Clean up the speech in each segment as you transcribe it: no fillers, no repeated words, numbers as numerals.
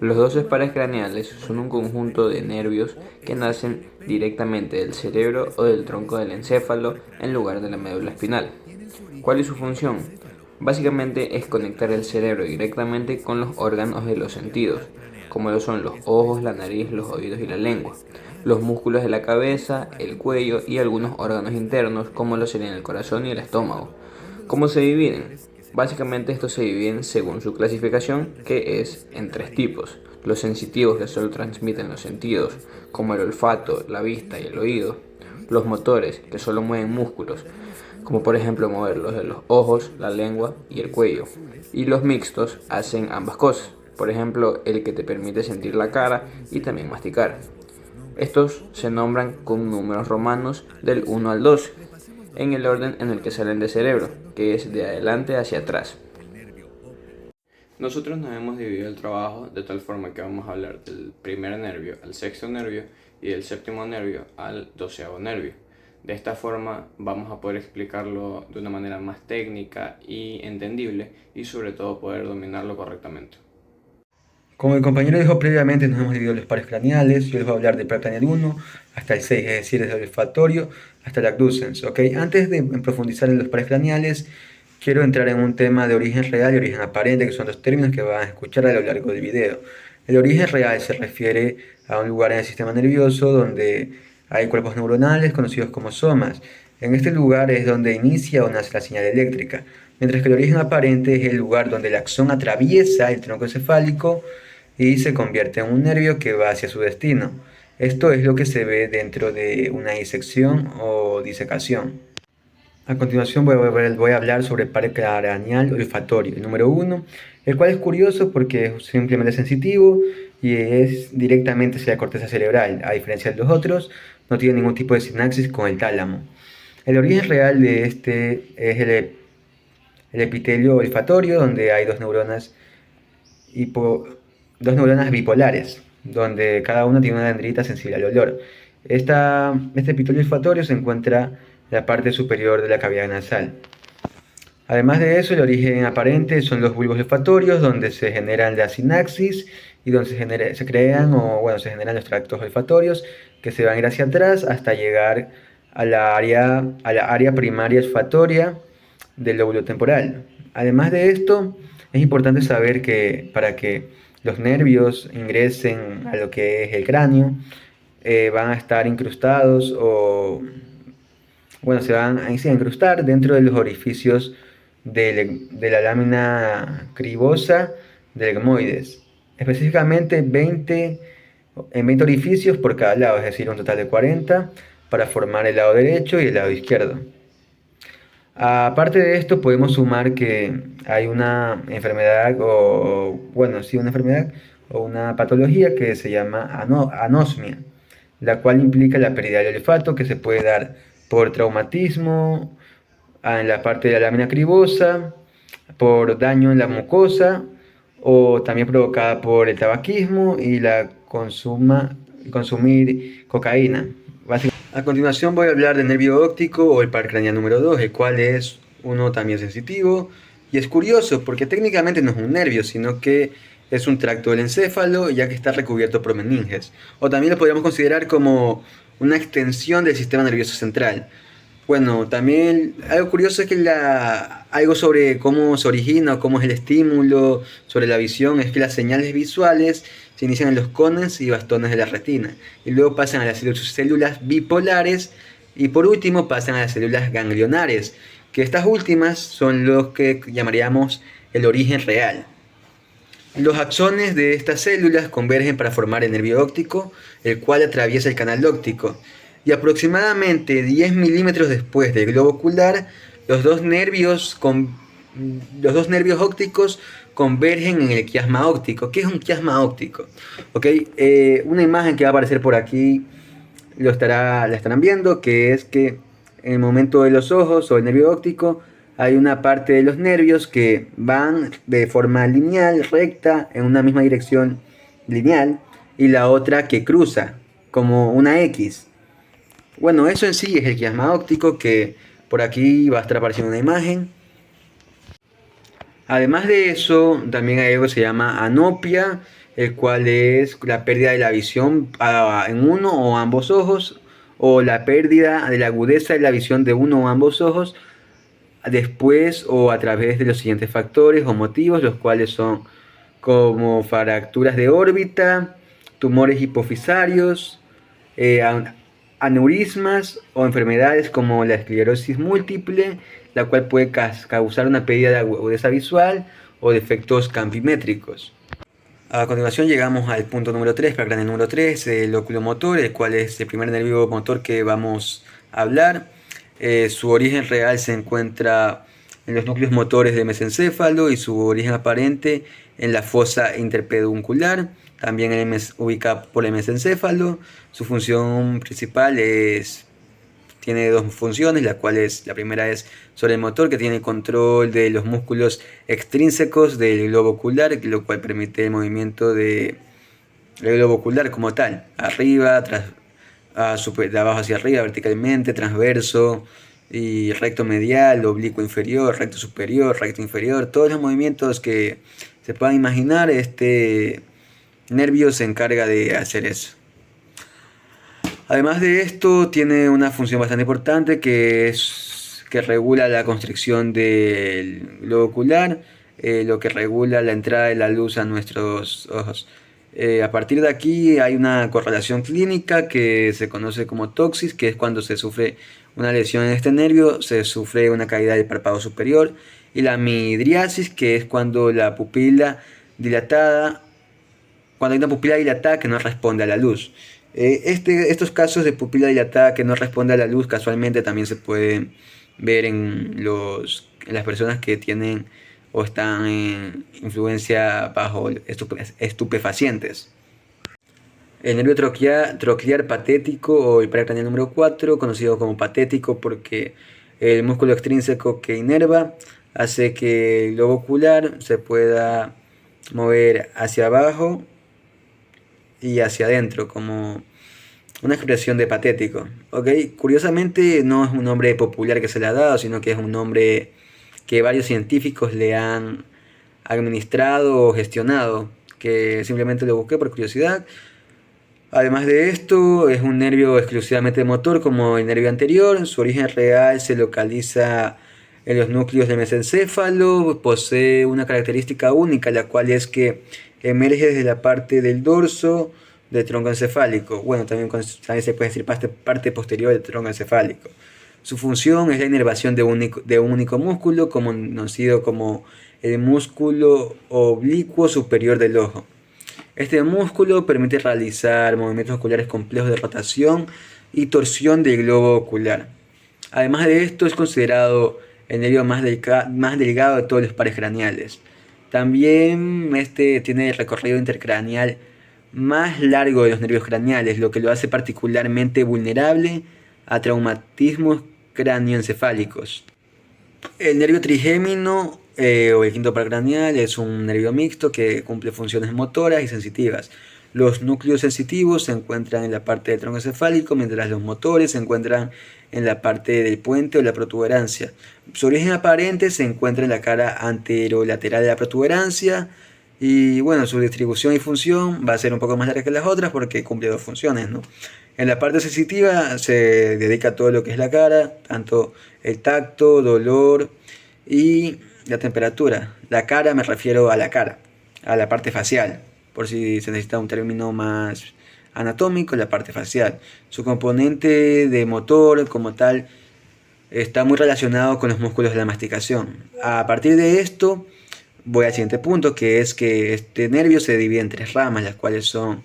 Los 12 pares craneales son un conjunto de nervios que nacen directamente del cerebro o del tronco del encéfalo en lugar de la médula espinal. ¿Cuál es su función? Básicamente es conectar el cerebro directamente con los órganos de los sentidos, como lo son los ojos, la nariz, los oídos y la lengua, los músculos de la cabeza, el cuello y algunos órganos internos, como lo serían el corazón y el estómago. ¿Cómo se dividen? Básicamente estos se dividen según su clasificación, que es en tres tipos: los sensitivos, que solo transmiten los sentidos, como el olfato, la vista y el oído; los motores, que solo mueven músculos, como por ejemplo mover los de los ojos, la lengua y el cuello; y los mixtos hacen ambas cosas, por ejemplo el que te permite sentir la cara y también masticar. Estos se nombran con números romanos del 1 al 12, en el orden en el que salen del cerebro, que es de adelante hacia atrás. Nosotros nos hemos dividido el trabajo de tal forma que vamos a hablar del primer nervio al sexto nervio y del séptimo nervio al doceavo nervio. De esta forma vamos a poder explicarlo de una manera más técnica y entendible, y sobre todo poder dominarlo correctamente. Como el compañero dijo previamente, nos hemos dividido los pares craneales. Yo les voy a hablar del par craneal 1 hasta el 6, es decir, desde el olfatorio hasta el abducens. ¿Ok? Antes de profundizar en los pares craneales, quiero entrar en un tema de origen real y origen aparente, que son dos términos que van a escuchar a lo largo del video. El origen real se refiere a un lugar en el sistema nervioso donde hay cuerpos neuronales conocidos como somas. En este lugar es donde inicia o nace la señal eléctrica, mientras que el origen aparente es el lugar donde el axón atraviesa el tronco encefálico y se convierte en un nervio que va hacia su destino. Esto es lo que se ve dentro de una disección o disecación. A continuación voy a hablar sobre el par craneal olfatorio, el número 1, el cual es curioso porque es simplemente sensitivo y es directamente hacia la corteza cerebral. A diferencia de los otros, no tiene ningún tipo de sinapsis con el tálamo. El origen real de este es el epitelio olfatorio, donde hay dos neuronas bipolares, donde cada una tiene una dendrita sensible al olor. Este epitelio olfatorio se encuentra en la parte superior de la cavidad nasal. Además de eso, el origen aparente son los bulbos olfatorios, donde se generan la sinapsis y donde se generan los tractos olfatorios, que se van a ir hacia atrás hasta llegar a la área primaria olfatoria del lóbulo temporal. Además de esto, es importante saber que para que los nervios ingresen a lo que es el cráneo, van a estar incrustados se van a incrustar dentro de los orificios de la lámina cribosa del gmoides, específicamente en 20 orificios por cada lado, es decir, un total de 40 para formar el lado derecho y el lado izquierdo. Aparte de esto, podemos sumar que hay una enfermedad una enfermedad o una patología que se llama anosmia, la cual implica la pérdida del olfato, que se puede dar por traumatismo en la parte de la lámina cribosa, por daño en la mucosa, o también provocada por el tabaquismo y consumir cocaína. A continuación voy a hablar del nervio óptico o el par craneal número 2, el cual es uno también sensitivo, y es curioso porque técnicamente no es un nervio, sino que es un tracto del encéfalo, ya que está recubierto por meninges, o también lo podríamos considerar como una extensión del sistema nervioso central. Bueno, también algo curioso es que algo sobre cómo se origina o cómo es el estímulo sobre la visión es que las señales visuales se inician en los cones y bastones de la retina y luego pasan a las células bipolares y por último pasan a las células ganglionares, que estas últimas son los que llamaríamos el origen real. Los axones de estas células convergen para formar el nervio óptico, el cual atraviesa el canal óptico. Y aproximadamente 10 milímetros después del globo ocular, los dos nervios ópticos convergen en el quiasma óptico. ¿Qué es un quiasma óptico? Una imagen que va a aparecer por aquí la estarán viendo, que es que en el momento de los ojos o el nervio óptico hay una parte de los nervios que van de forma lineal, recta, en una misma dirección lineal, y la otra que cruza, como una X. Bueno, eso en sí es el quiasma óptico, que por aquí va a estar apareciendo una imagen. Además de eso, también hay algo que se llama anopia, el cual es la pérdida de la visión en uno o ambos ojos, o la pérdida de la agudeza de la visión de uno o ambos ojos, después o a través de los siguientes factores o motivos, los cuales son como fracturas de órbita, tumores hipofisarios, eh, aneurismas o enfermedades como la esclerosis múltiple, la cual puede causar una pérdida de agudeza visual o defectos campimétricos. A continuación llegamos al punto número 3, para el número 3, el oculomotor, el cual es el primer nervio motor que vamos a hablar. Su origen real se encuentra en los núcleos motores del mesencéfalo y su origen aparente en la fosa interpeduncular, también ubicada por el mesencéfalo. Su función principal tiene dos funciones, la primera es sobre el motor, que tiene control de los músculos extrínsecos del globo ocular, lo cual permite el movimiento del globo ocular como tal, arriba, de abajo hacia arriba, verticalmente, transverso y recto medial, oblicuo inferior, recto superior, recto inferior, todos los movimientos que se puedan imaginar, este nervio se encarga de hacer eso. Además de esto, tiene una función bastante importante que es que regula la constricción del globo ocular, lo que regula la entrada de la luz a nuestros ojos. A partir de aquí hay una correlación clínica que se conoce como toxis, que es cuando se sufre una lesión en este nervio, se sufre una caída del párpado superior, y la midriasis, que es cuando la pupila dilatada, cuando hay una pupila dilatada que no responde a la luz. Estos casos de pupila dilatada que no responde a la luz casualmente también se pueden ver en las personas que tienen o están en influencia bajo estupefacientes. El nervio troclear patético o el paracraneal número 4, conocido como patético porque el músculo extrínseco que inerva hace que el globo ocular se pueda mover hacia abajo y hacia adentro, como una expresión de patético. ¿Okay? Curiosamente no es un nombre popular que se le ha dado, sino que es un nombre que varios científicos le han administrado o gestionado, que simplemente lo busqué por curiosidad. Además de esto, es un nervio exclusivamente motor como el nervio anterior. Su origen real se localiza en los núcleos del mesencéfalo. Posee una característica única, la cual es que emerge desde la parte del dorso del tronco encefálico. Bueno, también se puede decir parte posterior del tronco encefálico. Su función es la inervación de un único músculo, conocido como el músculo oblicuo superior del ojo. Este músculo permite realizar movimientos oculares complejos de rotación y torsión del globo ocular. Además de esto, es considerado el nervio más delgado de todos los pares craneales. También tiene el recorrido intercraneal más largo de los nervios craneales, lo que lo hace particularmente vulnerable a traumatismos cráneoencefálicos. El nervio trigémino o el quinto par craneal es un nervio mixto que cumple funciones motoras y sensitivas. Los núcleos sensitivos se encuentran en la parte del tronco encefálico, mientras los motores se encuentran en la parte del puente o la protuberancia. Su origen aparente se encuentra en la cara anterolateral de la protuberancia. Y bueno, su distribución y función va a ser un poco más larga que las otras porque cumple dos funciones, ¿no? En la parte sensitiva se dedica a todo lo que es la cara, tanto el tacto, dolor y la temperatura. La cara me refiero a la cara, a la parte facial, por si se necesita un término más anatómico, la parte facial. Su componente de motor como tal está muy relacionado con los músculos de la masticación. A partir de esto voy al siguiente punto, que es que este nervio se divide en tres ramas, las cuales son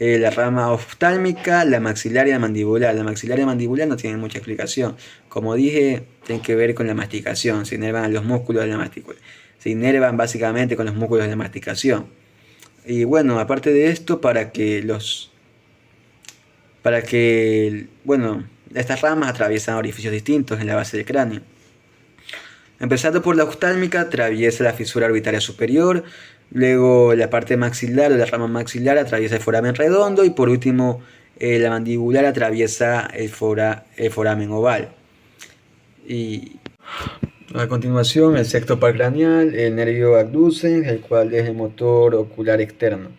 la rama oftálmica, la maxilar y la mandibular. La maxilar y la mandibular no tienen mucha explicación. Como dije, tienen que ver con la masticación, se inervan a los músculos de la masticación. Se inervan básicamente con los músculos de la masticación. Y bueno, aparte de esto, estas ramas atraviesan orificios distintos en la base del cráneo. Empezando por la oftálmica, atraviesa la fisura orbitaria superior, luego la parte maxilar o la rama maxilar atraviesa el foramen redondo y por último la mandibular atraviesa el foramen oval. Y A continuación, el sexto par craneal, el nervio abducens, el cual es el motor ocular externo.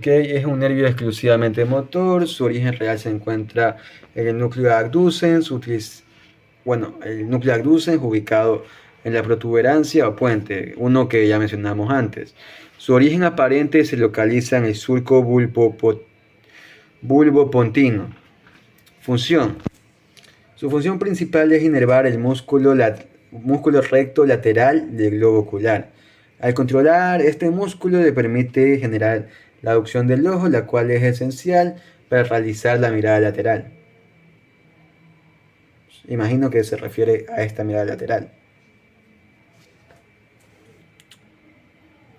Es un nervio exclusivamente motor, su origen real se encuentra en el núcleo abducens, el núcleo abducens ubicado en la protuberancia o puente, uno que ya mencionamos antes. Su origen aparente se localiza en el surco bulbopontino. Función. Su función principal es inervar el músculo recto lateral del globo ocular. Al controlar este músculo le permite generar la aducción del ojo, la cual es esencial para realizar la mirada lateral. Imagino que se refiere a esta mirada lateral.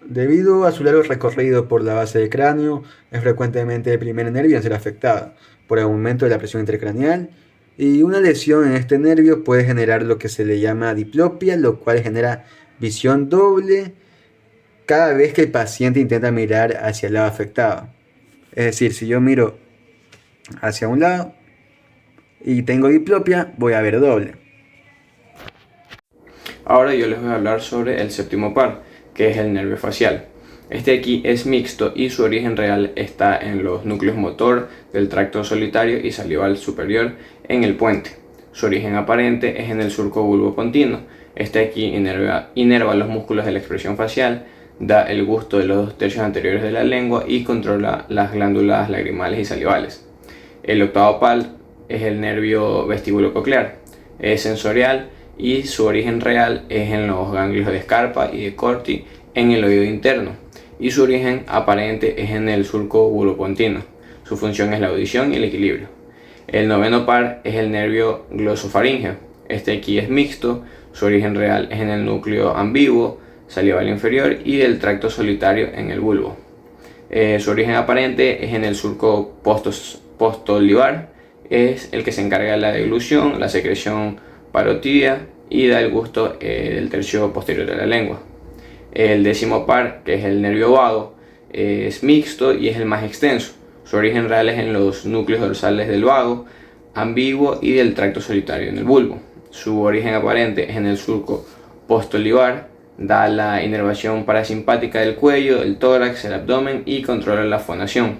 Debido a su largo recorrido por la base del cráneo, es frecuentemente el primer nervio en ser afectado por el aumento de la presión intracraneal, y una lesión en este nervio puede generar lo que se le llama diplopia, lo cual genera visión doble cada vez que el paciente intenta mirar hacia el lado afectado. Es decir, si yo miro hacia un lado y tengo diplopia, voy a ver doble. Ahora yo les voy a hablar sobre el séptimo par, que es el nervio facial. Este aquí es mixto y su origen real está en los núcleos motor del tracto solitario y salival superior en el puente. Su origen aparente es en el surco bulbopontino. Este aquí inerva los músculos de la expresión facial, da el gusto de los 2/3 anteriores de la lengua y controla las glándulas lagrimales y salivales. El octavo par es el nervio vestíbulo-coclear. Es sensorial y su origen real es en los ganglios de Scarpa y de Corti en el oído interno, y su origen aparente es en el surco bulbopontino. Su función es la audición y el equilibrio. El noveno par es el nervio glosofaríngeo. Este aquí es mixto, su origen real es en el núcleo ambiguo, salival inferior y del tracto solitario en el bulbo. Su origen aparente es en el surco postolivar, es el que se encarga de la deglución, la secreción parotidia y da el gusto del tercio posterior de la lengua. El décimo par, que es el nervio vago, es mixto y es el más extenso. Su origen real es en los núcleos dorsales del vago, ambiguo y del tracto solitario en el bulbo. Su origen aparente es en el surco postolivar, da la inervación parasimpática del cuello, del tórax, el abdomen y controla la fonación.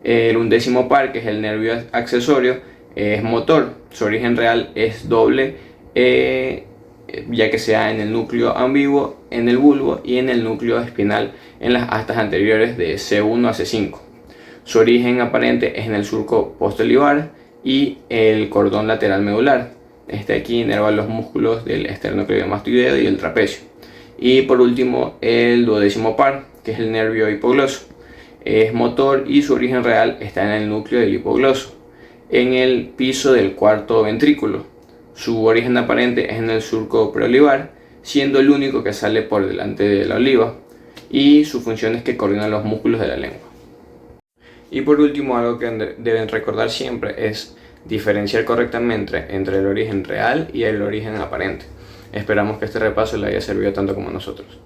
El undécimo par, que es el nervio accesorio, es motor. Su origen real es doble, ya que sea en el núcleo ambiguo, en el bulbo y en el núcleo espinal en las astas anteriores de C1 a C5. Su origen aparente es en el surco postolivar y el cordón lateral medular. Este aquí inerva los músculos del esternocleidomastoideo y el trapecio. Y por último, el duodécimo par, que es el nervio hipogloso. Es motor y su origen real está en el núcleo del hipogloso, en el piso del cuarto ventrículo. Su origen aparente es en el surco preolivar, siendo el único que sale por delante de la oliva, y su función es que coordina los músculos de la lengua. Y por último, algo que deben recordar siempre es diferenciar correctamente entre el origen real y el origen aparente. Esperamos que este repaso le haya servido tanto como a nosotros.